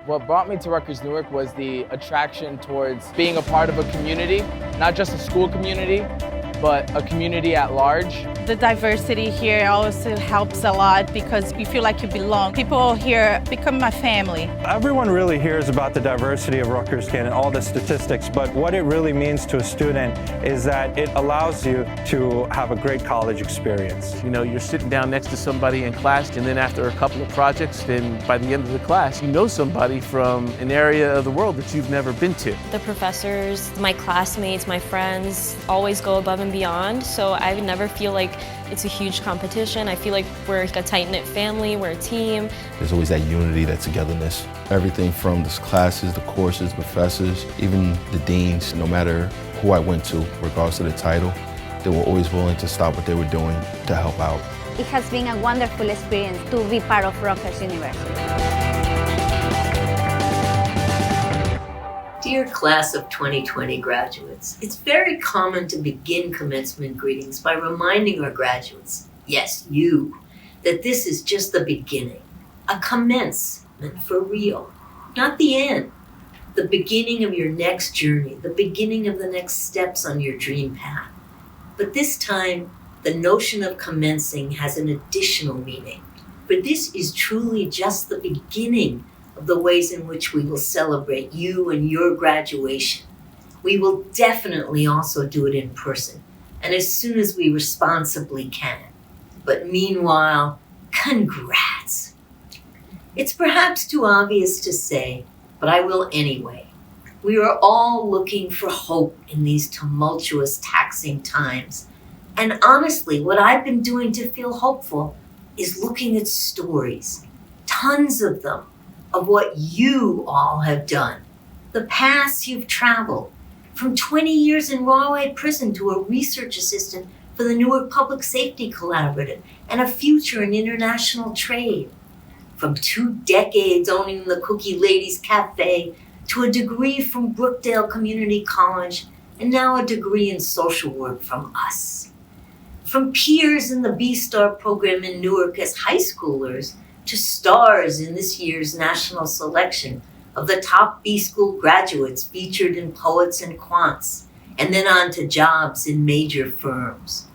What brought me to Rutgers Newark was the attraction towards being a part of a community, not just a school community, but a community at large. The diversity here also helps a lot because you feel like you belong. People here become my family. Everyone really hears about the diversity of Rutgers and all the statistics, but what it really means to a student is that it allows you to have a great college experience. You know, you're sitting down next to somebody in class, and then after a couple of projects, then by the end of the class, you know somebody from an area of the world that you've never been to. The professors, my classmates, my friends always go above and beyond, so I would never feel like it's a huge competition. I feel like we're a tight-knit family, we're a team. There's always that unity, that togetherness. Everything from the classes, the courses, professors, even the deans, no matter who I went to, regardless of the title, they were always willing to stop what they were doing to help out. It has been a wonderful experience to be part of Rutgers University. Dear class of 2020 graduates, it's very common to begin commencement greetings by reminding our graduates, yes, you, that this is just the beginning, a commencement for real, not the end, the beginning of your next journey, the beginning of the next steps on your dream path. But this time, the notion of commencing has an additional meaning, for this is truly just the beginning of the ways in which we will celebrate you and your graduation. We will definitely also do it in person, and as soon as we responsibly can. But meanwhile, congrats. It's perhaps too obvious to say, but I will anyway. We are all looking for hope in these tumultuous, taxing times. And honestly, what I've been doing to feel hopeful is looking at stories, tons of them, of what you all have done, the paths you've traveled, from 20 years in Rahway Prison to a research assistant for the Newark Public Safety Collaborative and a future in international trade, from 2 decades owning the Cookie Ladies Cafe to a degree from Brookdale Community College and now a degree in social work from us, from peers in the B-Star program in Newark as high schoolers to stars in this year's national selection of the top B-School graduates featured in Poets and Quants, and then on to jobs in major firms.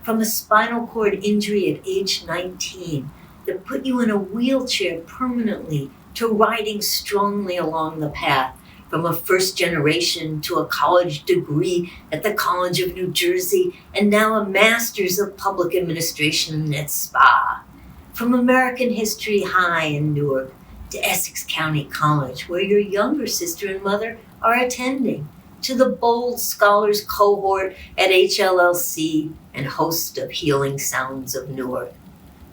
From a spinal cord injury at age 19 that put you in a wheelchair permanently to riding strongly along the path, from a first generation to a college degree at the College of New Jersey, and now a master's of public administration at SPA. From American History High in Newark to Essex County College, where your younger sister and mother are attending, to the Bold Scholars cohort at HLLC and host of Healing Sounds of Newark,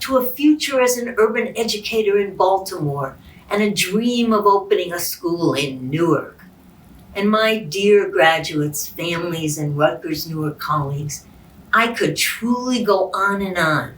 to a future as an urban educator in Baltimore and a dream of opening a school in Newark. And my dear graduates, families, and Rutgers Newark colleagues, I could truly go on and on.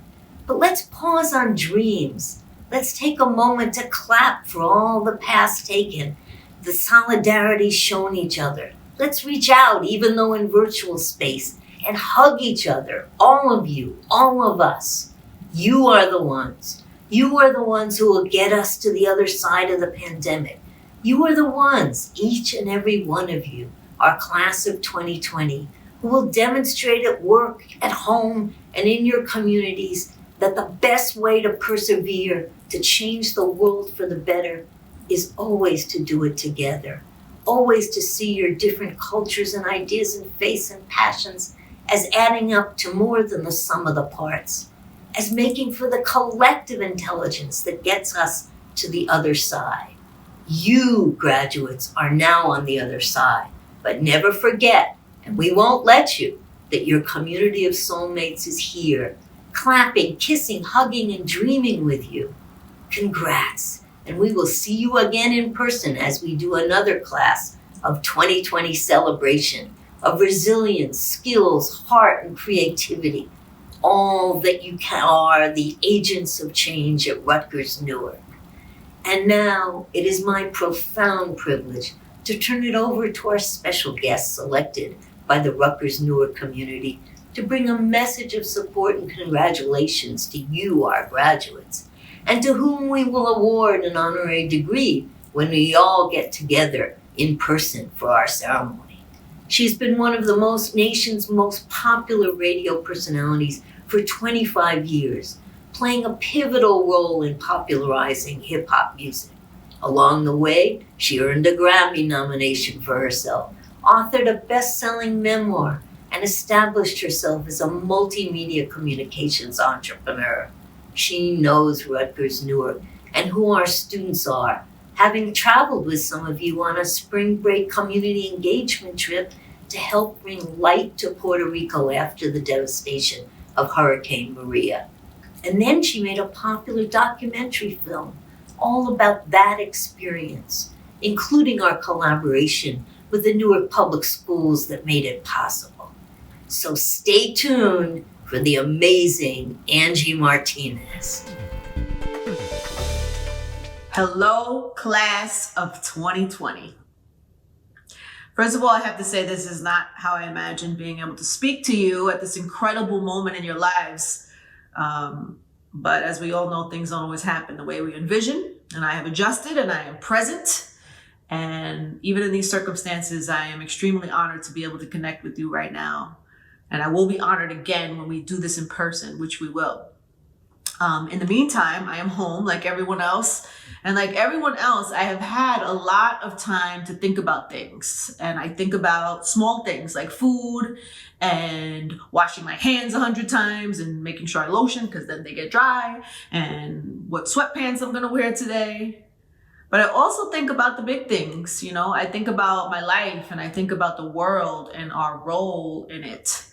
But let's pause on dreams. Let's take a moment to clap for all the paths taken, the solidarity shown each other. Let's reach out, even though in virtual space, and hug each other, all of you, all of us. You are the ones. You are the ones who will get us to the other side of the pandemic. You are the ones, each and every one of you, our class of 2020, who will demonstrate at work, at home, and in your communities that the best way to persevere, to change the world for the better, is always to do it together. Always to see your different cultures and ideas and faiths and passions as adding up to more than the sum of the parts, as making for the collective intelligence that gets us to the other side. You, graduates, are now on the other side, but never forget, and we won't let you, that your community of soulmates is here, clapping, kissing, hugging, and dreaming with you. Congrats, and we will see you again in person as we do another class of 2020 celebration of resilience, skills, heart, and creativity, all that you are the agents of change at Rutgers Newark. And now it is my profound privilege to turn it over to our special guest selected by the Rutgers Newark community to bring a message of support and congratulations to you, our graduates, and to whom we will award an honorary degree when we all get together in person for our ceremony. She's been one of the nation's most popular radio personalities for 25 years, playing a pivotal role in popularizing hip-hop music. Along the way, she earned a Grammy nomination for herself, authored a best-selling memoir, and established herself as a multimedia communications entrepreneur. She knows Rutgers, Newark, and who our students are, having traveled with some of you on a spring break community engagement trip to help bring light to Puerto Rico after the devastation of Hurricane Maria. And then she made a popular documentary film all about that experience, including our collaboration with the Newark Public Schools that made it possible. So stay tuned for the amazing Angie Martinez. Hello, class of 2020. First of all, I have to say this is not how I imagined being able to speak to you at this incredible moment in your lives. But as we all know, things don't always happen the way we envision, and I have adjusted and I am present. And even in these circumstances, I am extremely honored to be able to connect with you right now. And I will be honored again when we do this in person, which we will. In the meantime, I am home like everyone else. And like everyone else, I have had a lot of time to think about things. And I think about small things like food and washing my hands 100 times and making sure I lotion because then they get dry, and what sweatpants I'm going to wear today. But I also think about the big things. You know, I think about my life and I think about the world and our role in it.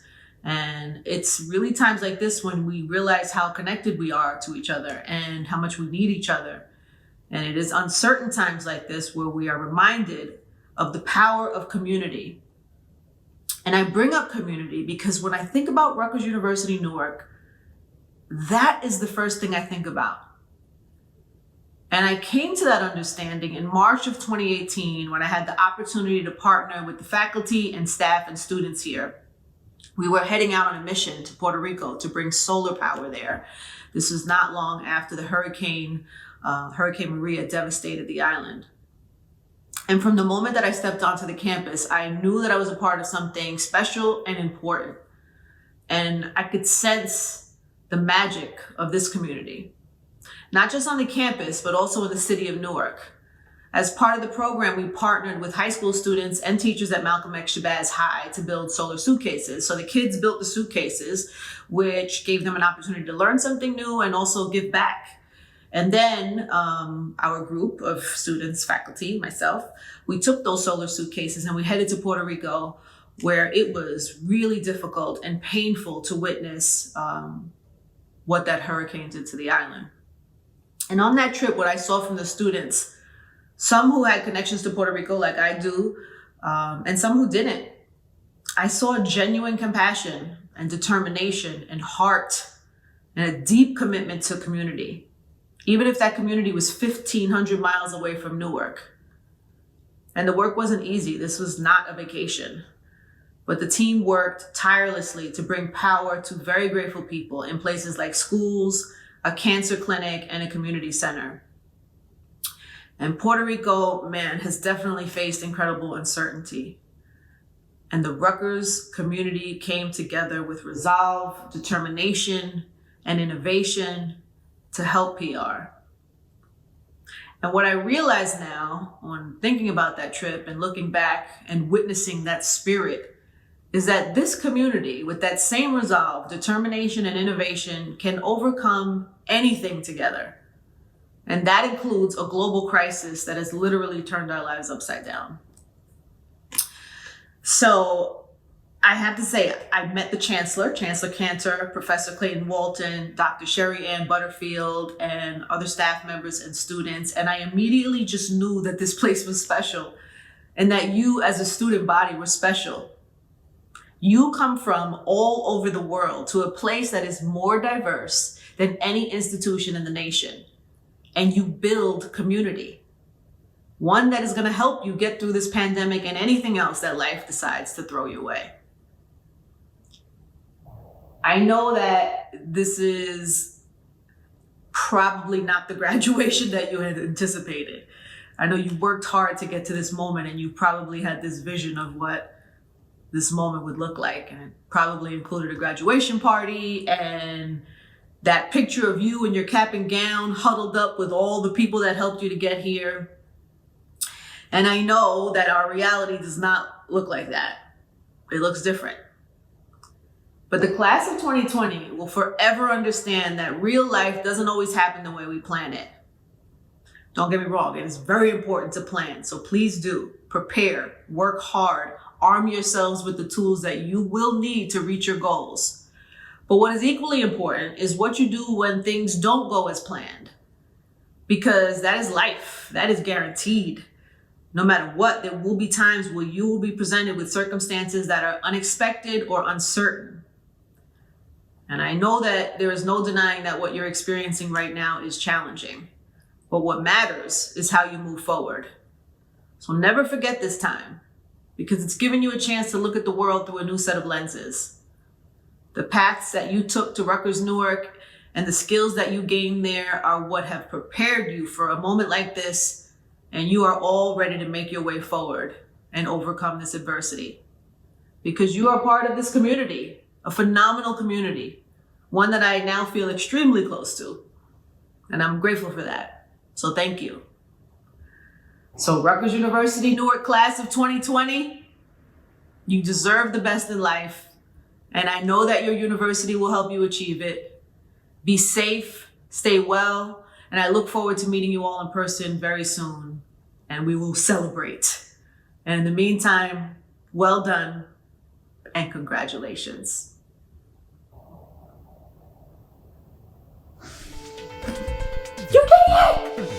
And it's really times like this when we realize how connected we are to each other and how much we need each other. And it is uncertain times like this where we are reminded of the power of community. And I bring up community because when I think about Rutgers University, Newark, that is the first thing I think about. And I came to that understanding in March of 2018 when I had the opportunity to partner with the faculty and staff and students here. We were heading out on a mission to Puerto Rico to bring solar power there. This was not long after the Hurricane Maria devastated the island. And from the moment that I stepped onto the campus, I knew that I was a part of something special and important. And I could sense the magic of this community, not just on the campus, but also in the city of Newark. As part of the program, we partnered with high school students and teachers at Malcolm X Shabazz High to build solar suitcases. So the kids built the suitcases, which gave them an opportunity to learn something new and also give back. And then our group of students, faculty, myself, we took those solar suitcases and we headed to Puerto Rico, where it was really difficult and painful to witness what that hurricane did to the island. And on that trip, what I saw from the students, some who had connections to Puerto Rico like I do, and some who didn't, I saw genuine compassion and determination and heart and a deep commitment to community, even if that community was 1,500 miles away from Newark. And the work wasn't easy. This was not a vacation. But the team worked tirelessly to bring power to very grateful people in places like schools, a cancer clinic, and a community center. And Puerto Rico, man, has definitely faced incredible uncertainty. And the Rutgers community came together with resolve, determination, and innovation to help PR. And what I realize now, when thinking about that trip and looking back and witnessing that spirit, is that this community, with that same resolve, determination, and innovation, can overcome anything together. And that includes a global crisis that has literally turned our lives upside down. So I have to say, I met the Chancellor Cantor, Professor Clayton Walton, Dr. Sherry Ann Butterfield, and other staff members and students. And I immediately just knew that this place was special and that you as a student body were special. You come from all over the world to a place that is more diverse than any institution in the nation. And you build community, one that is going to help you get through this pandemic and anything else that life decides to throw your way. I know that this is probably not the graduation that you had anticipated. I know you worked hard to get to this moment, and you probably had this vision of what this moment would look like. And it probably included a graduation party and that picture of you in your cap and gown huddled up with all the people that helped you to get here. And I know that our reality does not look like that. It looks different. But the class of 2020 will forever understand that real life doesn't always happen the way we plan it. Don't get me wrong, it is very important to plan. So please do prepare, work hard, arm yourselves with the tools that you will need to reach your goals. But what is equally important is what you do when things don't go as planned. Because that is life, that is guaranteed. No matter what, there will be times where you will be presented with circumstances that are unexpected or uncertain. And I know that there is no denying that what you're experiencing right now is challenging. But what matters is how you move forward. So never forget this time, because it's giving you a chance to look at the world through a new set of lenses. The paths that you took to Rutgers, Newark, and the skills that you gained there are what have prepared you for a moment like this, and you are all ready to make your way forward and overcome this adversity. Because you are part of this community, a phenomenal community, one that I now feel extremely close to, and I'm grateful for that. So thank you. So Rutgers University Newark class of 2020, you deserve the best in life. And I know that your university will help you achieve it. Be safe, stay well, and I look forward to meeting you all in person very soon. And we will celebrate. And in the meantime, well done and congratulations. You did it!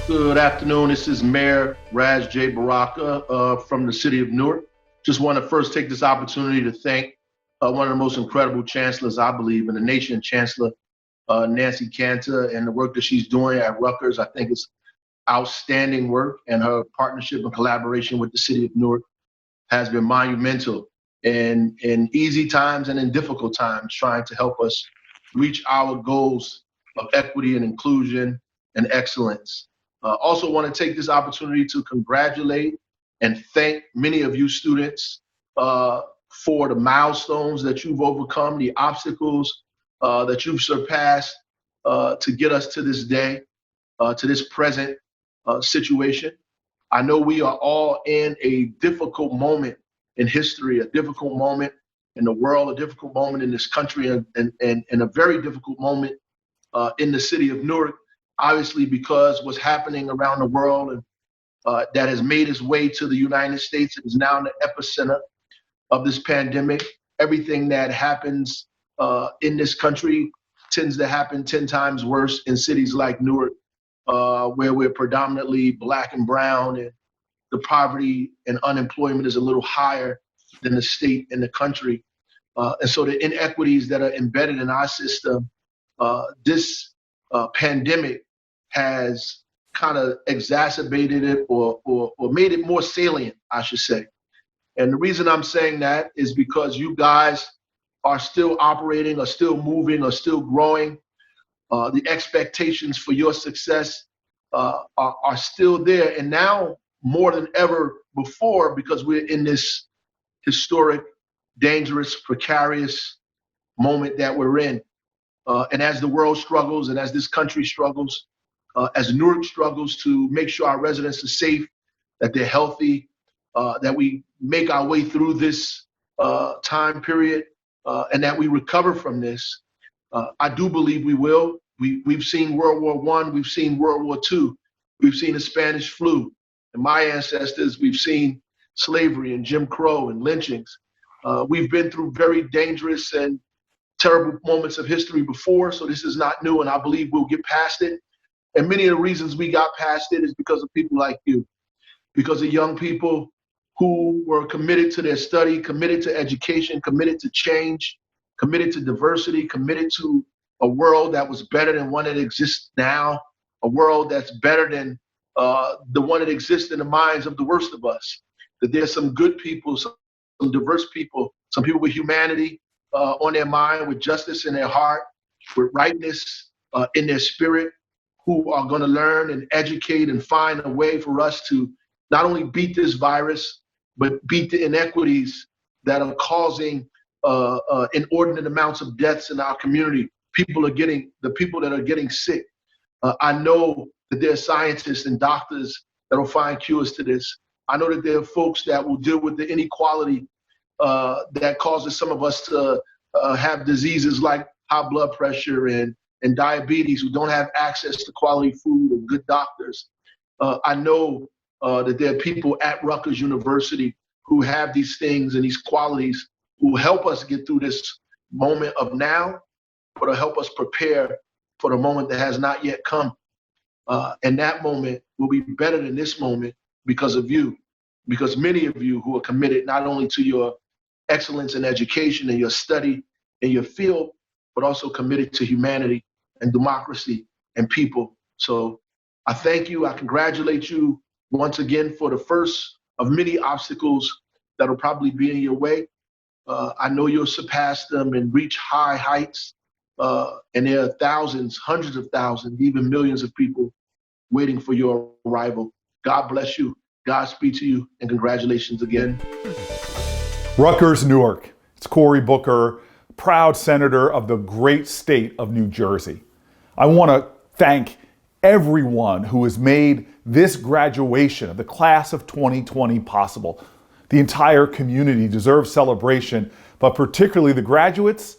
Good afternoon. This is Mayor Raz J. Baraka from the city of Newark. Just want to first take this opportunity to thank one of the most incredible chancellors, I believe, in the nation, Chancellor Nancy Cantor, and the work that she's doing at Rutgers. I think it's outstanding work, and her partnership and collaboration with the city of Newark has been monumental in easy times and in difficult times, trying to help us reach our goals of equity and inclusion and excellence. Also want to take this opportunity to congratulate and thank many of you students for the milestones that you've overcome, the obstacles that you've surpassed to get us to this day, to this present situation. I know we are all in a difficult moment in history, a difficult moment in the world, a difficult moment in this country, and a very difficult moment in the city of Newark, obviously because what's happening around the world and that has made its way to the United States and is now in the epicenter of this pandemic. Everything that happens in this country tends to happen 10 times worse in cities like Newark, where we're predominantly Black and brown, and the poverty and unemployment is a little higher than the state and the country. And so the inequities that are embedded in our system, this pandemic has kind of exacerbated it or made it more salient, I should say. And the reason I'm saying that is because you guys are still operating, are still moving, are still growing. The expectations for your success are still there. And now more than ever before, because we're in this historic, dangerous, precarious moment that we're in. And as the world struggles and as this country struggles, as Newark struggles to make sure our residents are safe, that they're healthy, that we make our way through this time period, and that we recover from this. I do believe we will. We've seen World War I, we've seen World War II, we've seen the Spanish flu. And my ancestors, we've seen slavery and Jim Crow and lynchings. We've been through very dangerous and terrible moments of history before, so this is not new, and I believe we'll get past it. And many of the reasons we got past it is because of people like you, because of young people who were committed to their study, committed to education, committed to change, committed to diversity, committed to a world that was better than one that exists now, a world that's better than the one that exists in the minds of the worst of us. That there's some good people, some diverse people, some people with humanity on their mind, with justice in their heart, with rightness in their spirit, who are going to learn and educate and find a way for us to not only beat this virus, but beat the inequities that are causing inordinate amounts of deaths in our community. The people that are getting sick. I know that there are scientists and doctors that will find cures to this. I know that there are folks that will deal with the inequality that causes some of us to have diseases like high blood pressure and diabetes, who don't have access to quality food and good doctors. I know that there are people at Rutgers University who have these things and these qualities who will help us get through this moment of now, but will help us prepare for the moment that has not yet come. And that moment will be better than this moment because of you, because many of you who are committed not only to your excellence in education and your study in your field, but also committed to humanity and democracy and people. So I thank you. I congratulate you once again for the first of many obstacles that will probably be in your way. I know you'll surpass them and reach high heights. And there are thousands, hundreds of thousands, even millions of people waiting for your arrival. God bless you. Godspeed to you, and congratulations again. Rutgers, Newark. It's Cory Booker, proud senator of the great state of New Jersey. I want to thank everyone who has made this graduation of the class of 2020 possible. The entire community deserves celebration, but particularly the graduates,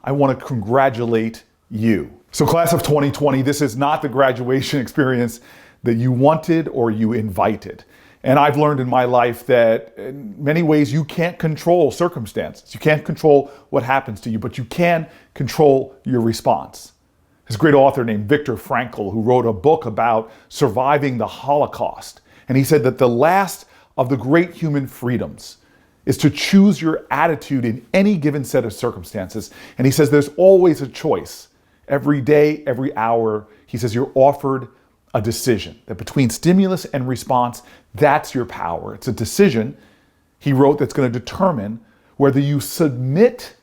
I want to congratulate you. So class of 2020, this is not the graduation experience that you wanted or you invited. And I've learned in my life that in many ways you can't control circumstances. You can't control what happens to you, but you can control your response. There's a great author named Viktor Frankl who wrote a book about surviving the Holocaust. And he said that the last of the great human freedoms is to choose your attitude in any given set of circumstances. And he says there's always a choice. Every day, every hour, he says you're offered a decision, that between stimulus and response, that's your power. It's a decision, he wrote, that's going to determine whether you submit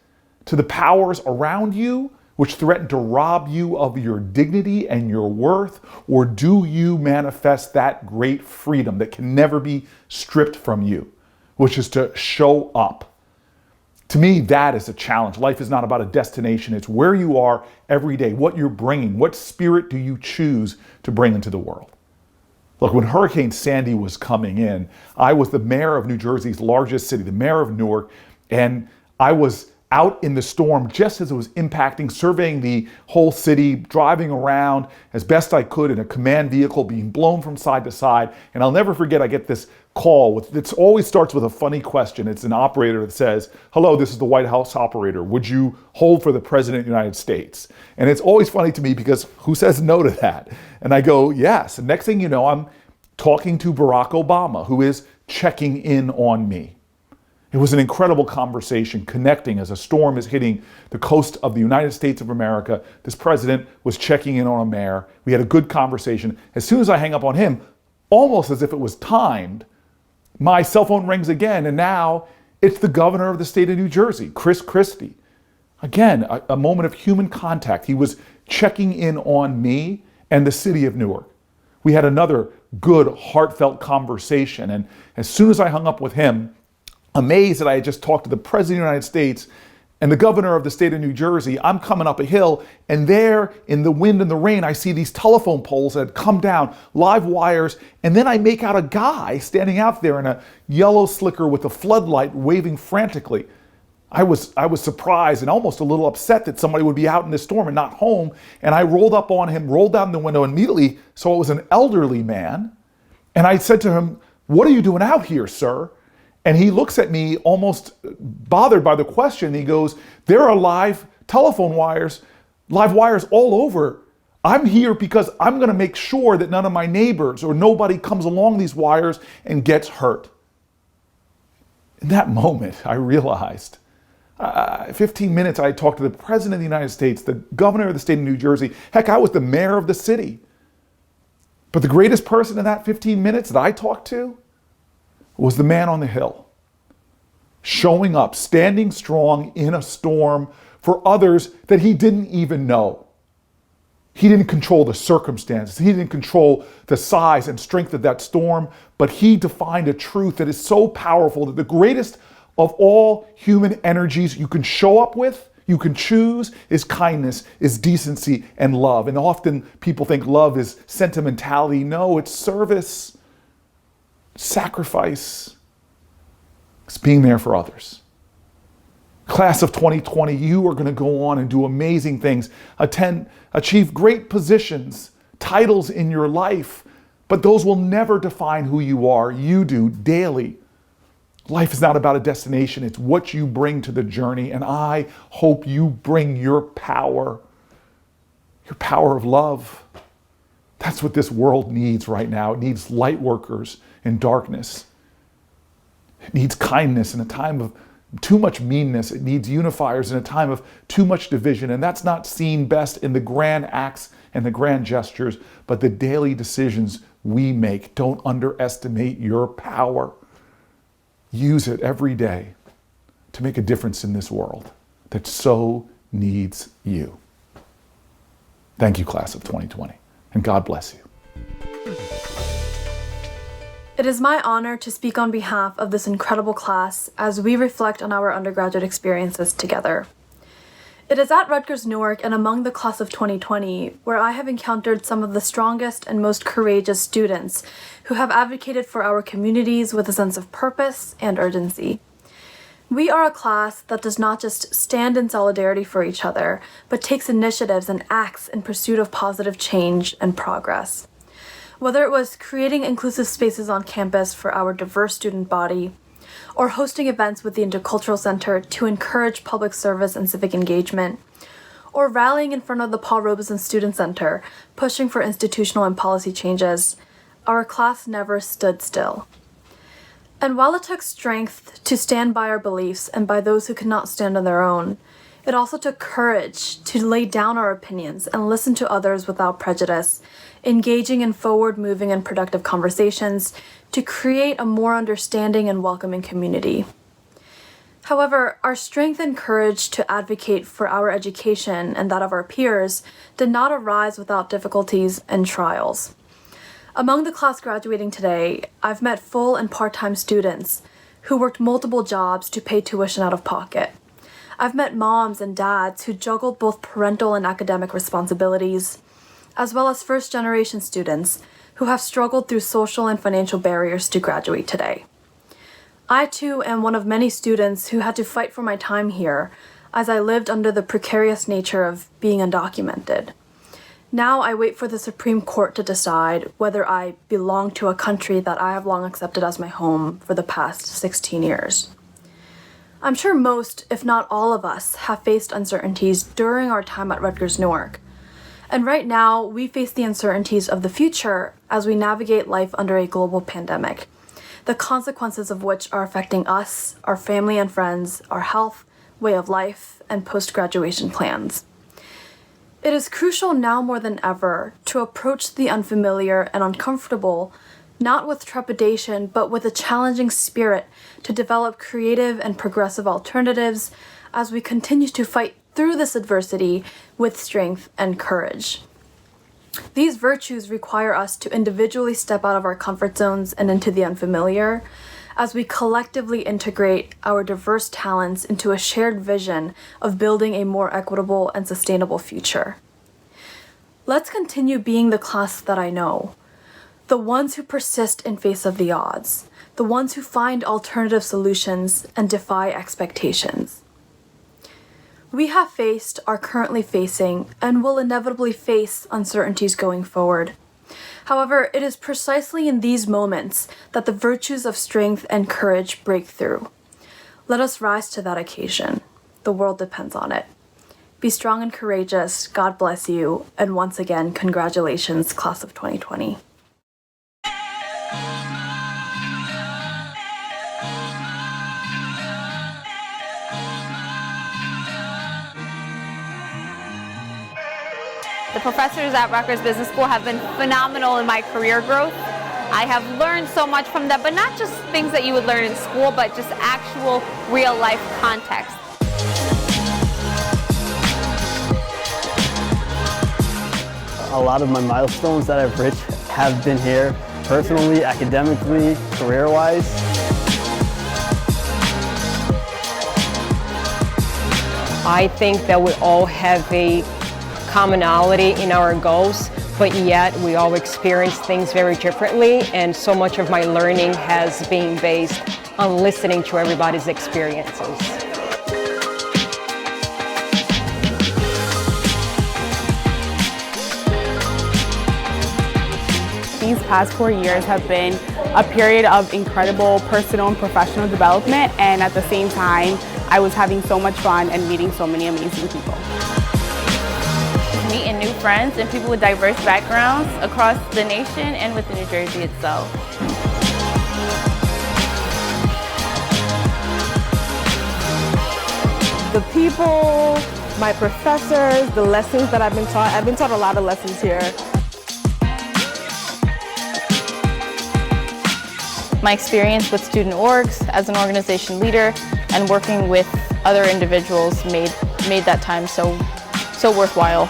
to the powers around you which threaten to rob you of your dignity and your worth, or do you manifest that great freedom that can never be stripped from you, which is to show up. To me, that is a challenge. Life is not about a destination. It's where you are every day, what you're bringing, what spirit do you choose to bring into the world. Look, when Hurricane Sandy was coming in, I was the mayor of New Jersey's largest city, the mayor of Newark, and I was out in the storm just as it was impacting, surveying the whole city, driving around as best I could in a command vehicle, being blown from side to side. And I'll never forget, I get this call. It always starts with a funny question. It's an operator that says, "Hello, this is the White House operator. Would you hold for the President of the United States?" And it's always funny to me because who says no to that? And I go, yes. And next thing you know, I'm talking to Barack Obama, who is checking in on me. It was an incredible conversation, connecting as a storm is hitting the coast of the United States of America. This president was checking in on a mayor. We had a good conversation. As soon as I hang up on him, almost as if it was timed, my cell phone rings again, and now it's the governor of the state of New Jersey, Chris Christie. Again, a moment of human contact. He was checking in on me and the city of Newark. We had another good, heartfelt conversation, and as soon as I hung up with him, amazed that I had just talked to the President of the United States and the governor of the state of New Jersey, I'm coming up a hill, and there in the wind and the rain, I see these telephone poles that had come down, live wires, and then I make out a guy standing out there in a yellow slicker with a floodlight waving frantically. I was surprised and almost a little upset that somebody would be out in this storm and not home, and I rolled up on him, rolled down the window, and immediately saw it was an elderly man, and I said to him, "What are you doing out here, sir?" And he looks at me almost bothered by the question. He goes, "There are live telephone wires, live wires all over. I'm here because I'm going to make sure that none of my neighbors or nobody comes along these wires and gets hurt." In that moment, I realized, 15 minutes I talked to the President of the United States, the governor of the state of New Jersey. Heck, I was the mayor of the city. But the greatest person in that 15 minutes that I talked to was the man on the hill, showing up, standing strong in a storm for others that he didn't even know. He didn't control the circumstances. He didn't control the size and strength of that storm, but he defined a truth that is so powerful that the greatest of all human energies you can show up with, you can choose, is kindness, is decency, and love. And often people think love is sentimentality. No, it's service, sacrifice. It's being there for others. Class of 2020, you are going to go on and do amazing things, achieve great positions, titles in your life, but those will never define who you are. You do daily. Life is not about a destination, it's what you bring to the journey, and I hope you bring your power of love. That's what this world needs right now. It needs light workers in darkness. It needs kindness in a time of too much meanness. It needs unifiers in a time of too much division. And that's not seen best in the grand acts and the grand gestures, but the daily decisions we make. Don't underestimate your power. Use it every day to make a difference in this world that so needs you. Thank you, class of 2020, and God bless you. It is my honor to speak on behalf of this incredible class as we reflect on our undergraduate experiences together. It is at Rutgers, Newark, and among the class of 2020 where I have encountered some of the strongest and most courageous students who have advocated for our communities with a sense of purpose and urgency. We are a class that does not just stand in solidarity for each other, but takes initiatives and acts in pursuit of positive change and progress. Whether it was creating inclusive spaces on campus for our diverse student body, or hosting events with the Intercultural Center to encourage public service and civic engagement, or rallying in front of the Paul Robeson Student Center, pushing for institutional and policy changes, our class never stood still. And while it took strength to stand by our beliefs and by those who could not stand on their own, it also took courage to lay down our opinions and listen to others without prejudice, engaging in forward-moving and productive conversations to create a more understanding and welcoming community. However, our strength and courage to advocate for our education and that of our peers did not arise without difficulties and trials. Among the class graduating today, I've met full and part-time students who worked multiple jobs to pay tuition out of pocket. I've met moms and dads who juggled both parental and academic responsibilities, as well as first-generation students who have struggled through social and financial barriers to graduate today. I too am one of many students who had to fight for my time here as I lived under the precarious nature of being undocumented. Now I wait for the Supreme Court to decide whether I belong to a country that I have long accepted as my home for the past 16 years. I'm sure most, if not all of us, have faced uncertainties during our time at Rutgers Newark. And right now, we face the uncertainties of the future as we navigate life under a global pandemic, the consequences of which are affecting us, our family and friends, our health, way of life, and post-graduation plans. It is crucial now more than ever to approach the unfamiliar and uncomfortable not with trepidation, but with a challenging spirit to develop creative and progressive alternatives as we continue to fight through this adversity with strength and courage. These virtues require us to individually step out of our comfort zones and into the unfamiliar as we collectively integrate our diverse talents into a shared vision of building a more equitable and sustainable future. Let's continue being the class that I know. The ones who persist in face of the odds, the ones who find alternative solutions and defy expectations. We have faced, are currently facing, and will inevitably face uncertainties going forward. However, it is precisely in these moments that the virtues of strength and courage break through. Let us rise to that occasion. The world depends on it. Be strong and courageous. God bless you. And once again, congratulations, class of 2020. The professors at Rutgers Business School have been phenomenal in my career growth. I have learned so much from them, but not just things that you would learn in school, but just actual real-life context. A lot of my milestones that I've reached have been here, personally, academically, career-wise. I think that we all have a commonality in our goals, but yet we all experience things very differently, and so much of my learning has been based on listening to everybody's experiences. These past 4 years have been a period of incredible personal and professional development, and at the same time, I was having so much fun and meeting so many amazing people. Meeting new friends and people with diverse backgrounds across the nation and within New Jersey itself. The people, my professors, the lessons that I've been taught a lot of lessons here. My experience with student orgs as an organization leader and working with other individuals made that time so worthwhile.